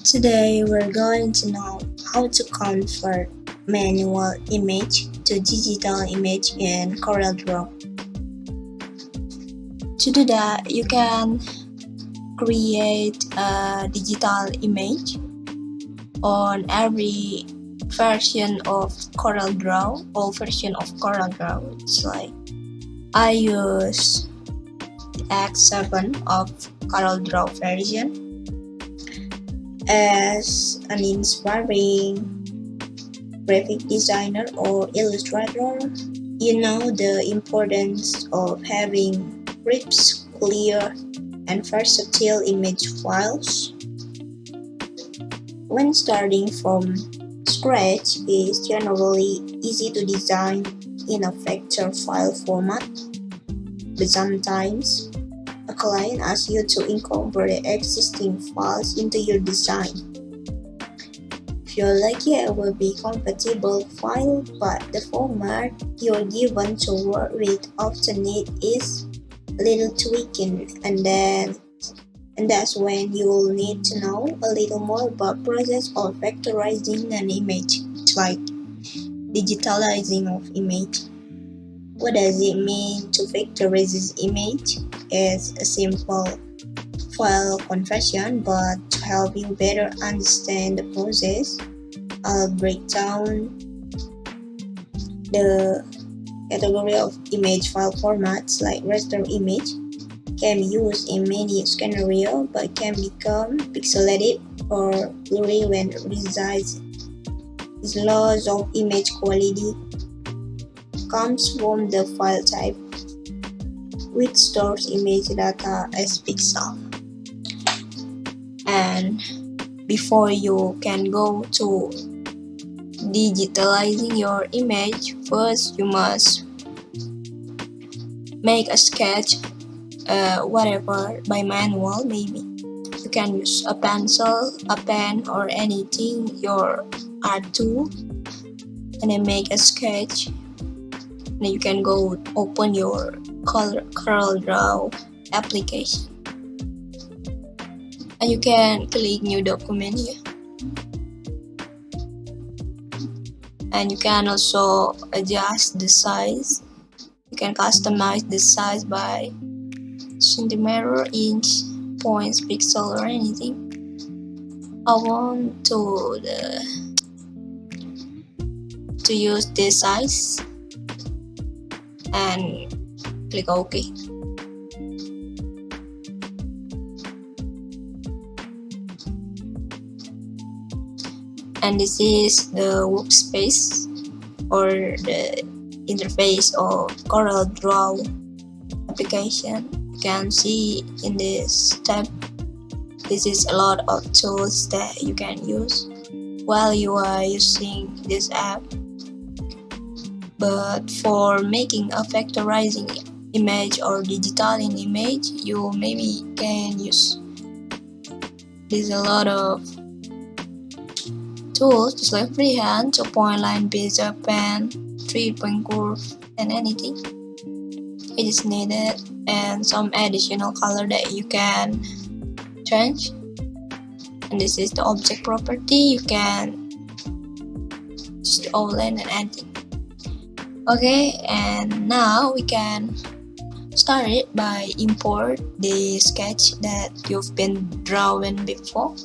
Today we're going to know how to convert manual image to digital image in Corel Draw. To do that, you can create a digital image on every version of Corel Draw, all version of Corel Draw. It's like I use the X7 of Corel Draw version as an inspiring graphic designer or illustrator. You know the importance of having crisp, clear, and versatile image files. When starting from scratch, it's generally easy to design in a vector file format, but sometimes a client asks you to incorporate existing files into your design. If you're lucky, it will be compatible file, but the format you're given to work with often needs a little tweaking, and that's when you'll need to know a little more about process of vectorizing an image. It's like digitalizing of image. What does it mean to vectorize image? It's a simple file conversion, but to help you better understand the process, I'll break down the category of image file formats. Like raster image can be used in many scenarios but can become pixelated or blurry when resized. This loss of image quality comes from the file type, which stores image data as pixel. And before you can go to digitalizing your image, first you must make a sketch, whatever, by manual. Maybe you can use a pencil, a pen, or anything, your art tool, and then make a sketch. And then you can go open your Corel Draw application, and you can click new document here, and you can also adjust the size. You can customize the size by centimeter, inch, points, pixel, or anything. I want to use this size and click OK. And this is the Workspace, or the interface of Corel Draw application. You can see in this tab, this is a lot of tools that you can use while you are using this app. But for making a vectorizing image or digitalizing image, you maybe can use there's a lot of tools, just like freehand, 2-point line, bezier, pen, 3-point curve, and anything. It is needed, and some additional color that you can change. And this is the object property. You can just outline and anything. Okay, and now we can start it by import the sketch that you've been drawing before.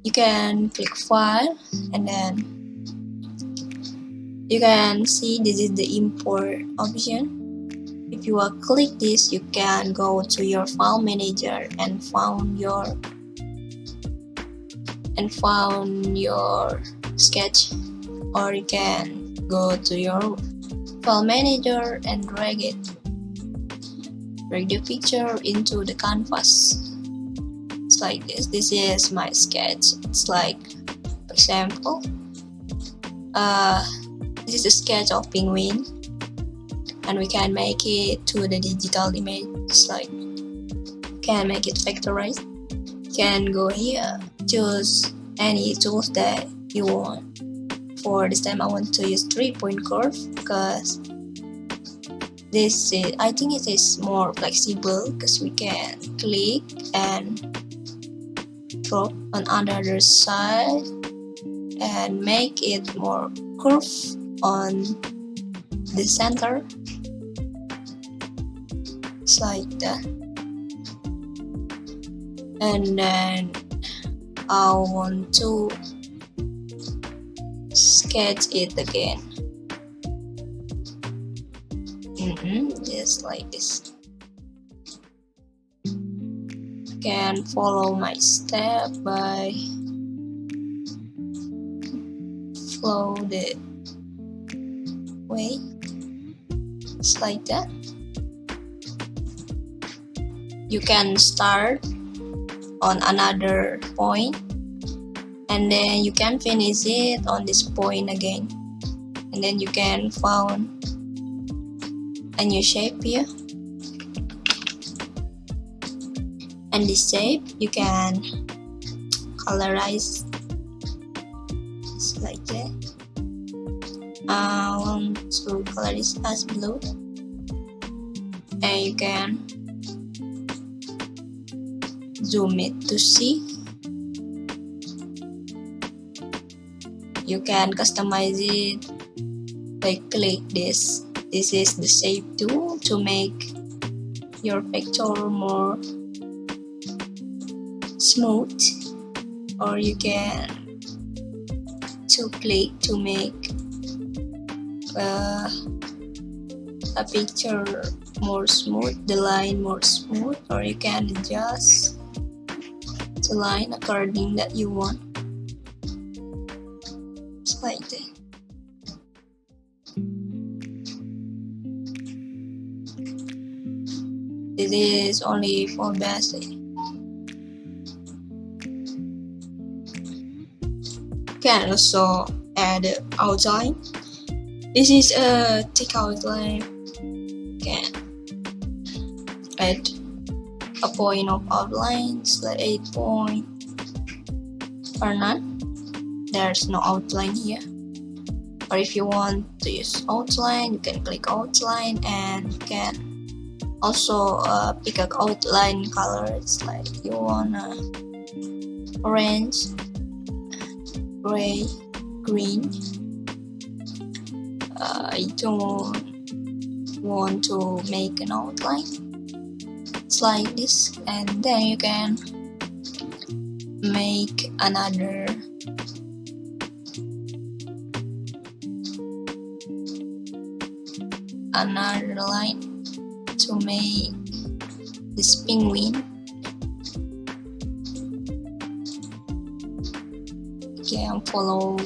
You can click file, and then you can see this is the import option. If you click this, you can go to your file manager and found your sketch, or you can go to your file manager and drag the picture into the canvas. It's like this. This is my sketch. It's like, for example, this is a sketch of penguin, and we can make it to the digital image. It's like, can make it vectorized. Can go here, choose any tools that you want. For this time, I want to use 3-point curve because this is, I think it is more flexible because we can click and drop on another side and make it more curved on the center. It's like that. And then I want to sketch it again. Just like this. You can follow my step by follow the way. It's like that. You can start on another point and then you can finish it on this point again, and then you can find a new shape here, and this shape you can colorize. It's like that. I want to color this as blue, and you can zoom it to see. You can customize it by click this. This is the shape tool to make your picture more smooth, or you can click to make a picture more smooth, the line more smooth, or you can adjust the line according that you want. It's like that. This is only for basic. Can also add outline. This is a thick outline. Can add a point of outlines like 8 point or none. There's no outline here. Or if you want to use outline, you can click outline and you can also pick an outline colors, like you want orange, gray, green. I don't want to make an outline. It's like this, and then you can make another line to make this penguin. You can follow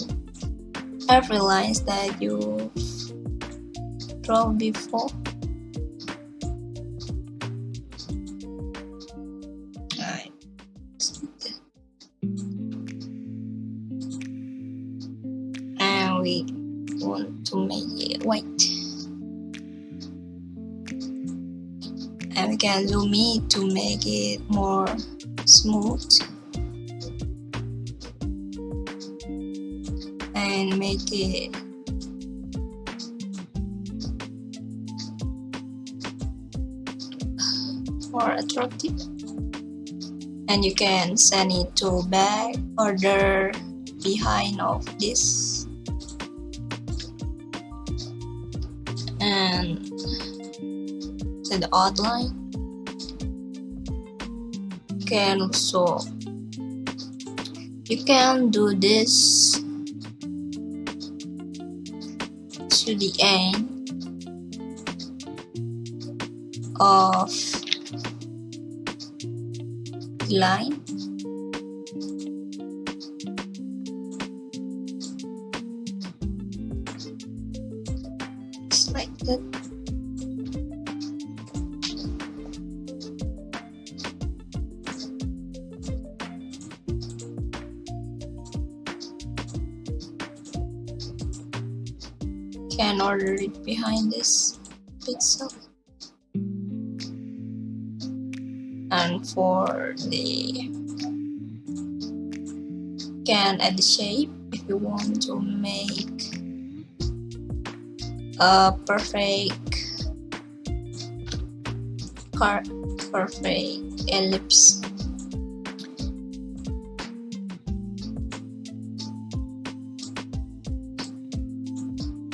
every lines that you draw before. Right. And we want to make it white. And we can zoom it to make it more smooth and make it more attractive. And you can send it to back or the behind of this, and to the outline. You can do this to the end of the line. Just like that. Can order it behind this pixel. And for the can add the shape if you want to make a perfect ellipse.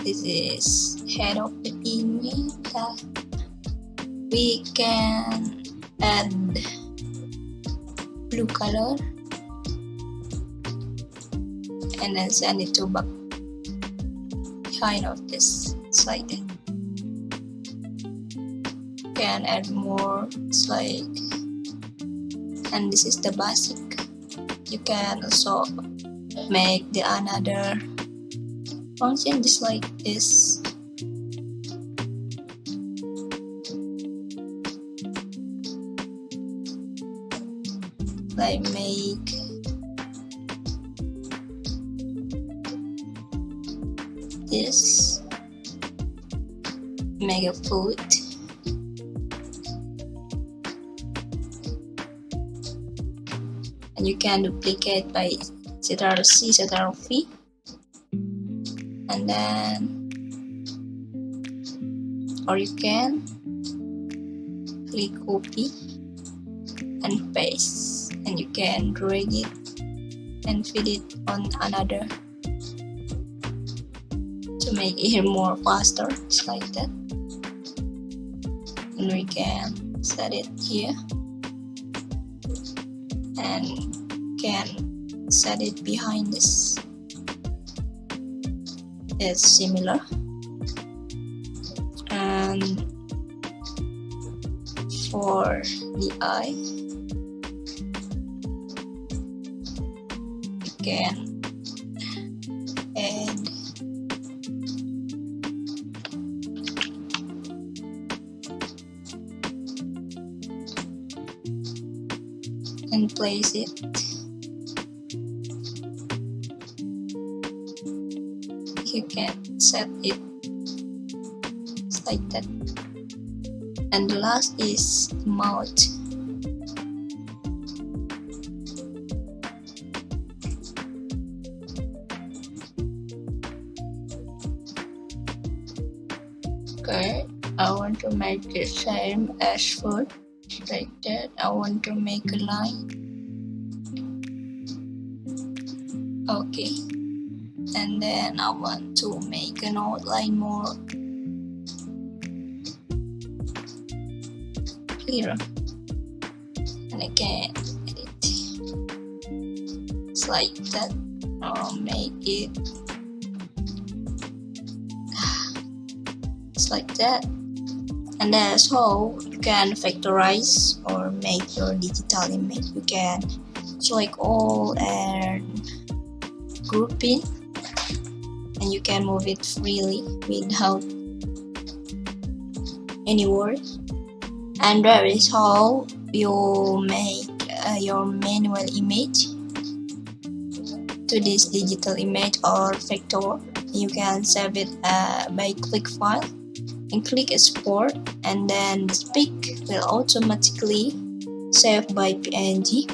this is head of the image. We can add blue color and then send it to back behind of this slide. Can add more slide, and this is the basic. You can also make the another function just like this. Like make this, make a foot, and you can duplicate by Ctrl+C, Ctrl+V, and then, or you can click copy and paste, and you can drag it and fit it on another to make it more faster, just like that. And we can set it here and can set it behind this. It's similar. And for the eye, you can add and place it. You can set it like that. And the last is mouth. Okay, I want to make the same as foot, like that. I want to make a line. Okay, and then I want to make an outline more clearer, and I can edit. It's like that. I'll make it. It's like that. And that's how you can factorize or make your digital image. You can select all and grouping, and you can move it freely without any words. And that is how you make your manual image to this digital image or vector. You can save it by click file and click export, and then the pic will automatically save by PNG.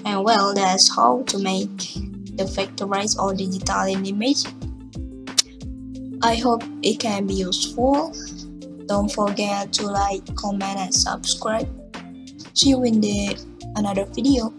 And well, that's how to make the vectorized or digital image. I hope it can be useful. Don't forget to like, comment, and subscribe. See you in the another video.